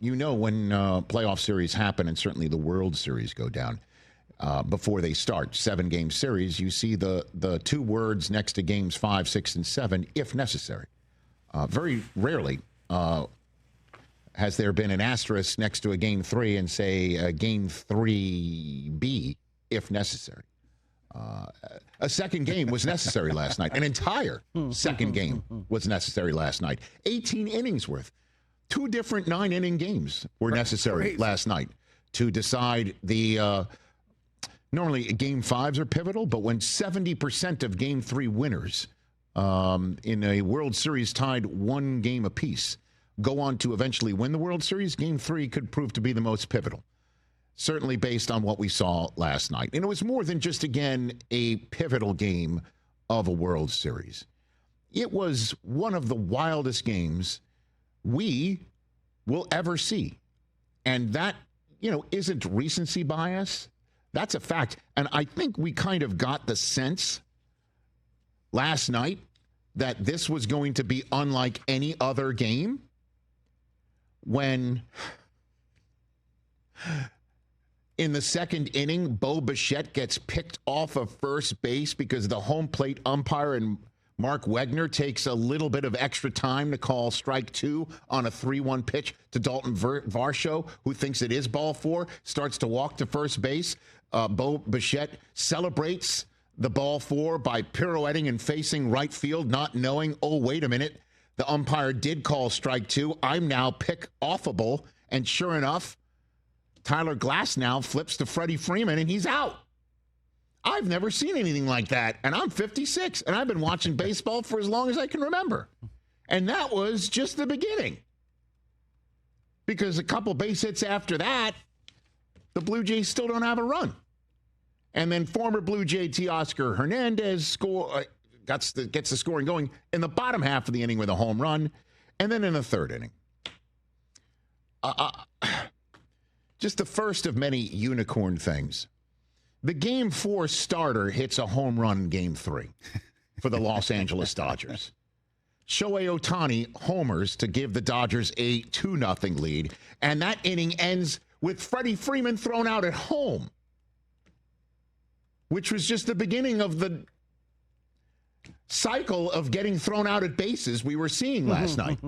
you know when playoff series happen, and certainly the World Series go down, before they start, 7-game series, you see the two words next to games 5, 6, and 7, if necessary. Very rarely has there been an asterisk next to a game 3 and say game 3B, if necessary. A second game was necessary last night. An entire second game was necessary last night. 18 innings worth. 2 different 9-inning games were necessary last night to decide the normally game 5s are pivotal, but when 70% of game 3 winners in a World Series tied 1 game apiece go on to eventually win the World Series, game 3 could prove to be the most pivotal. Certainly based on what we saw last night. And it was more than just, again, a pivotal game of a World Series. It was one of the wildest games we will ever see. And that, isn't recency bias. That's a fact. And I think we kind of got the sense last night that this was going to be unlike any other game when in the second inning, Bo Bichette gets picked off of first base because the home plate umpire and Mark Wegner takes a little bit of extra time to call strike 2 on a 3-1 pitch to Dalton Varsho, who thinks it is ball 4, starts to walk to first base. Bo Bichette celebrates the ball 4 by pirouetting and facing right field, not knowing, oh, wait a minute, the umpire did call strike 2. I'm now pick-offable. And sure enough, Tyler Glasnow flips to Freddie Freeman, and he's out. I've never seen anything like that, and I'm 56, and I've been watching baseball for as long as I can remember. And that was just the beginning. Because a couple base hits after that, the Blue Jays still don't have a run. And then former Blue Jay Teoscar Hernandez gets the scoring going in the bottom half of the inning with a home run, and then in the third inning. Just the first of many unicorn things. The Game 4 starter hits a home run in Game 3 for the Los Angeles Dodgers. Shohei Ohtani homers to give the Dodgers a 2-0 lead, and that inning ends with Freddie Freeman thrown out at home, which was just the beginning of the cycle of getting thrown out at bases we were seeing last night.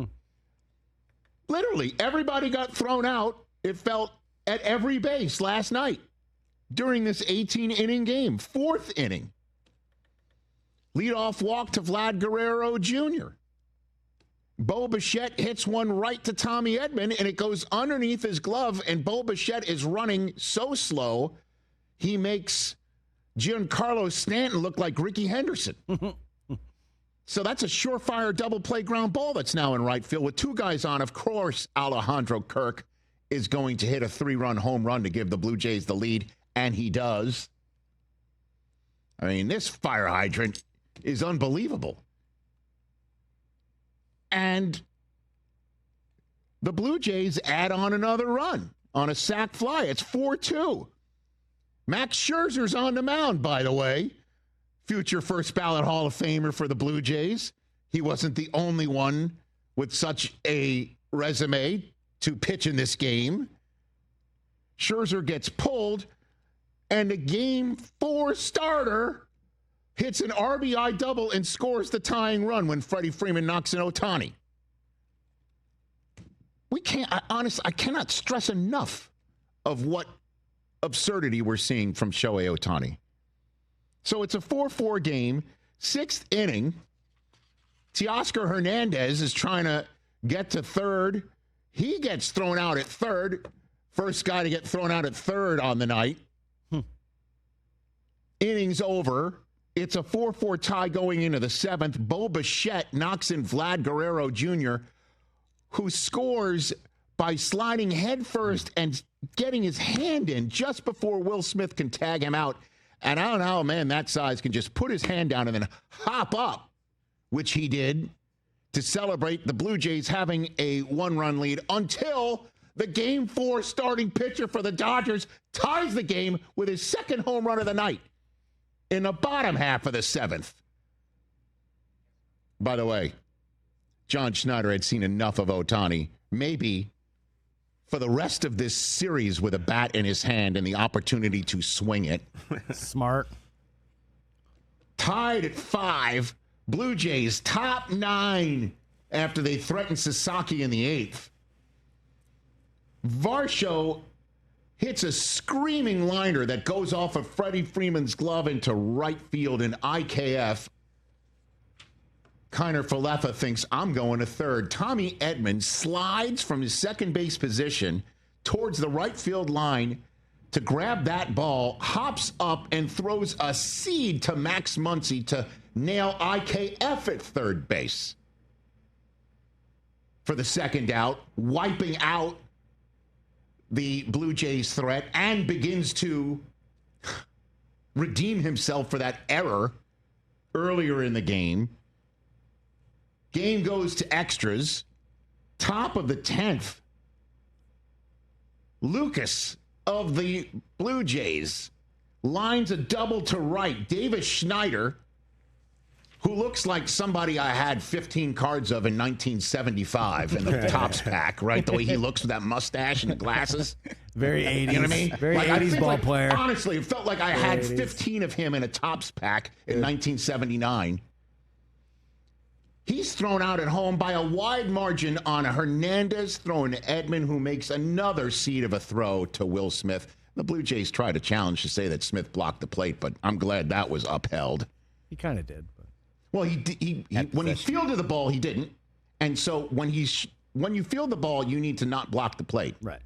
Literally, everybody got thrown out, it felt, at every base last night during this 18-inning game. 4th inning. Leadoff walk to Vlad Guerrero Jr. Bo Bichette hits one right to Tommy Edman, and it goes underneath his glove, and Bo Bichette is running so slow, he makes Giancarlo Stanton look like Ricky Henderson. So that's a surefire double play ground ball that's now in right field with 2 guys on. Of course, Alejandro Kirk is going to hit a 3-run home run to give the Blue Jays the lead, and he does. I mean, this fire hydrant is unbelievable. And the Blue Jays add on another run on a sac fly. It's 4-2. Max Scherzer's on the mound, by the way. Future first ballot Hall of Famer for the Blue Jays. He wasn't the only one with such a resume to pitch in this game. Scherzer gets pulled, and the Game 4 starter hits an RBI double and scores the tying run when Freddie Freeman knocks in Ohtani. I cannot stress enough of what absurdity we're seeing from Shohei Ohtani. So it's a 4-4 game, 6th inning. Teoscar Hernandez is trying to get to third. He gets thrown out at third. First guy to get thrown out at third on the night. Innings over. It's a 4-4 tie going into the 7th. Bo Bichette knocks in Vlad Guerrero Jr., who scores by sliding headfirst and getting his hand in just before Will Smith can tag him out. And I don't know how a man that size can just put his hand down and then hop up, which he did, to celebrate the Blue Jays having a 1-run lead until the Game 4 starting pitcher for the Dodgers ties the game with his 2nd home run of the night in the bottom half of the 7th. By the way, John Schneider had seen enough of Ohtani, maybe for the rest of this series with a bat in his hand and the opportunity to swing it. Smart. Tied at 5. Blue Jays top 9 after they threatened Sasaki in the 8th. Varsho hits a screaming liner that goes off of Freddie Freeman's glove into right field in IKF. Kiner Falefa thinks, I'm going to third. Tommy Edman slides from his second base position towards the right field line to grab that ball, hops up and throws a seed to Max Muncy to nail IKF at third base for the second out, wiping out the Blue Jays threat, and begins to redeem himself for that error earlier in the game. Game goes to extras. Top of the 10th. Lucas of the Blue Jays lines a double to right. Davis Schneider, who looks like somebody I had 15 cards of in 1975 in the Topps pack, right? The way he looks with that mustache and the glasses. Very 80s. You know what I mean? Very 80s ball player. Honestly, it felt like I had 15 of him in a Topps pack in 1979. He's thrown out at home by a wide margin on Hernandez, throwing to Edman, who makes another seed of a throw to Will Smith. The Blue Jays tried a challenge to say that Smith blocked the plate, but I'm glad that was upheld. He kind of did. But. Well, he when he fielded the ball, he didn't. And so when you field the ball, you need to not block the plate. Right.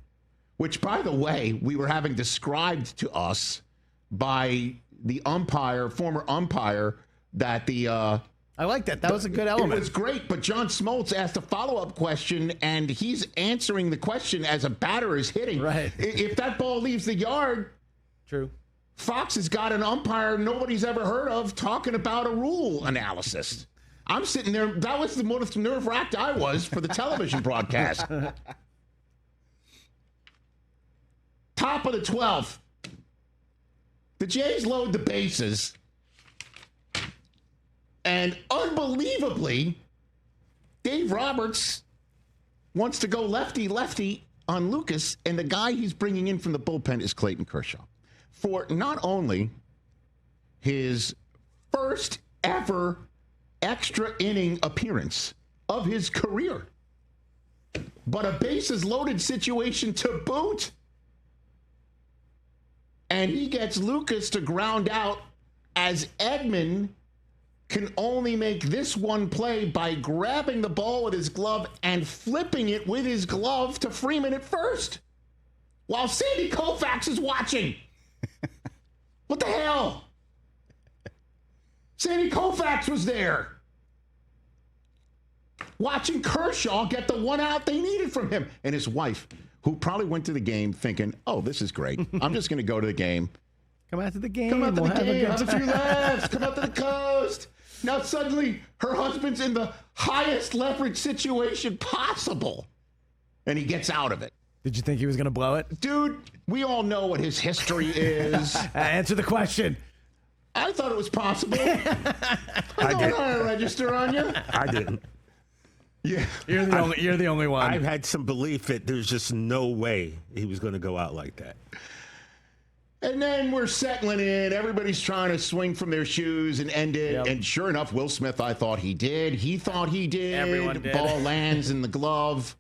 Which, by the way, we were having described to us by the former umpire, that I like that. That was a good element. It was great, but John Smoltz asked a follow-up question, and he's answering the question as a batter is hitting. Right. If that ball leaves the yard, true. Fox has got an umpire nobody's ever heard of talking about a rule analysis. I'm sitting there. That was the most nerve-wracked I was for the television broadcast. Top of the 12th. The Jays load the bases. And unbelievably, Dave Roberts wants to go lefty-lefty on Lucas, and the guy he's bringing in from the bullpen is Clayton Kershaw. For not only his first ever extra inning appearance of his career, but a bases loaded situation to boot. And he gets Lucas to ground out as Edman can only make this one play by grabbing the ball with his glove and flipping it with his glove to Freeman at first, while Sandy Koufax is watching. What the hell? Sandy Koufax was there, watching Kershaw get the one out they needed from him. And his wife, who probably went to the game thinking, oh, this is great. I'm just going to go to the game. Come out to the game. Come out to the game. Have a few laughs. Come out to the coast. Now suddenly her husband's in the highest leverage situation possible, and he gets out of it. Did you think he was going to blow it? Dude, we all know what his history is. Answer the question. I thought it was possible. I did. I register on you. I didn't. Yeah, you're the only one. I've had some belief that there's just no way he was going to go out like that. And then we're settling in. Everybody's trying to swing from their shoes and end it. Yep. And sure enough, Will Smith, I thought he did. He thought he did. Everyone did. Ball lands in the glove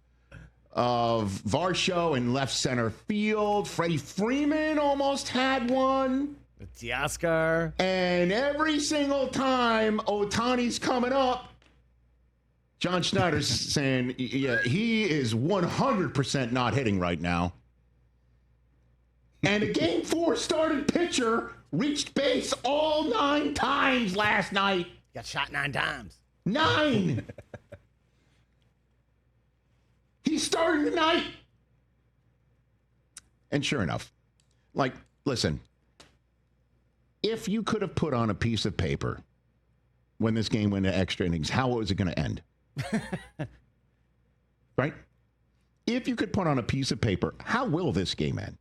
of Varsho in left center field. Freddie Freeman almost had one. It's the Oscar. And every single time Ohtani's coming up, John Schneider's saying, yeah, he is 100% not hitting right now. And a Game 4 starting pitcher reached base all 9 times last night. Got shot 9 times. 9! He's starting tonight. And sure enough, listen, if you could have put on a piece of paper when this game went to extra innings, how was it going to end? Right? If you could put on a piece of paper, how will this game end?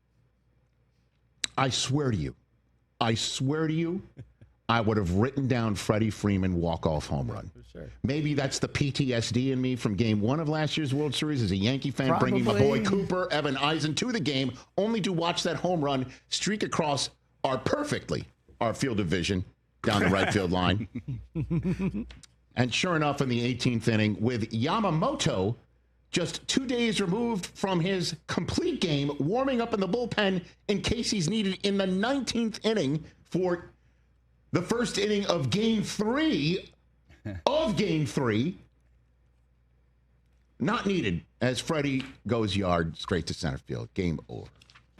I swear to you, I would have written down Freddie Freeman walk-off home run. Sure. Maybe that's the PTSD in me from Game 1 of last year's World Series as a Yankee fan, bringing my boy Cooper, Evan Eisen to the game, only to watch that home run streak across our field of vision down the right field line. And sure enough, in the 18th inning, with Yamamoto just 2 days removed from his complete game, warming up in the bullpen in case he's needed in the 19th inning for the first inning of Game 3 of Game 3. Not needed as Freddie goes yard straight to center field. Game over.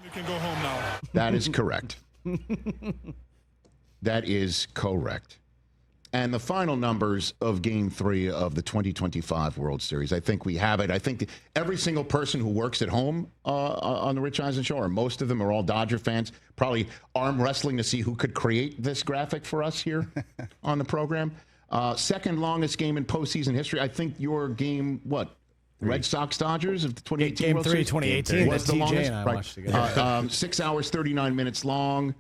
You can go home now. That is correct. That is correct. And the final numbers of Game 3 of the 2025 World Series, I think we have it. I think every single person who works at home on the Rich Eisen Show, or most of them are all Dodger fans, probably arm wrestling to see who could create this graphic for us here on the program. Second longest game in postseason history. I think your game, Red Sox Dodgers of the 2018 Game World 3, Series? 2018. Was the TJ longest? and I Right. watched together. 6 hours, 39 minutes long.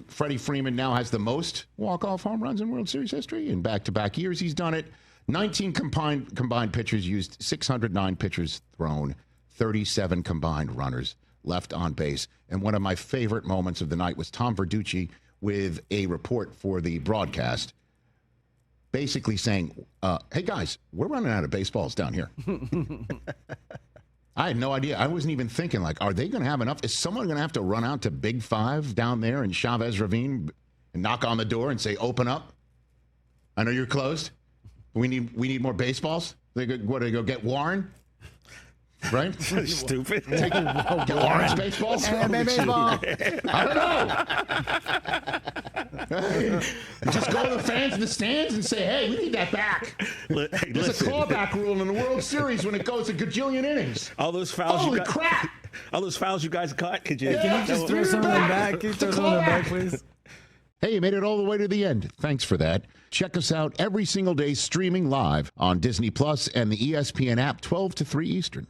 Freddie Freeman now has the most walk-off home runs in World Series history. In back-to-back years, he's done it. 19 combined pitchers used, 609 pitchers thrown, 37 combined runners left on base. And one of my favorite moments of the night was Tom Verducci with a report for the broadcast, basically saying, hey, guys, we're running out of baseballs down here. I had no idea. I wasn't even thinking, are they going to have enough? Is someone going to have to run out to Big Five down there in Chavez Ravine and knock on the door and say, open up? I know you're closed. We need more baseballs. They go get Warren? Right? Stupid. Get Warren's baseballs? baseball. I don't know. Just go to the fans in the stands and say, hey, we need that back. There's a clawback rule in the World Series when it goes a gajillion innings. All those fouls. Holy crap. All those fouls you guys caught. Can you Just throw some of them back. Can you throw some of them back, please? Hey, you made it all the way to the end. Thanks for that. Check us out every single day streaming live on Disney Plus and the ESPN app 12 to 3 Eastern.